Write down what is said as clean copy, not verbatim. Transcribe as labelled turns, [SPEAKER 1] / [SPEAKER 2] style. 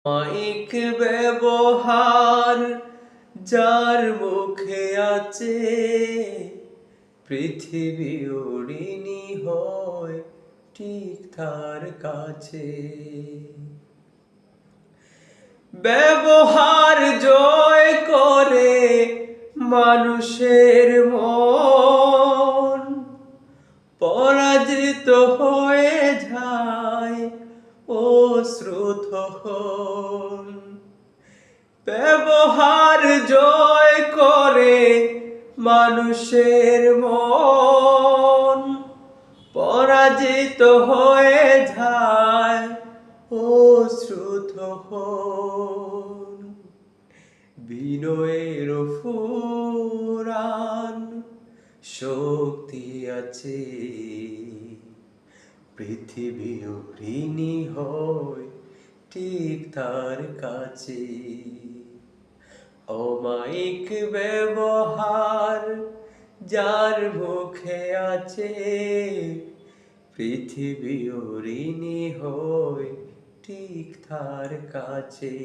[SPEAKER 1] Mic ব্যবহার যার মুখে আছে পৃথিবী ঋণী হয় ঠিক তার কাছে। ব্যবহার জয় করে মানুষের মন, পরাজিত হয়ে যায় অশ্রুতহন। ব্যবহার জয় করে মানুষের মন, পরাজিত হয়ে যায় অশ্রুতহন। বিনয়ের ফুরান শক্তি আছে, পৃথিবীও ঋণী হয় ঠিক তার কাছে। অমায়িক ব্যবহার যার মুখে আছে পৃথিবীও ঋণী হয় ঠিক তার কাছে।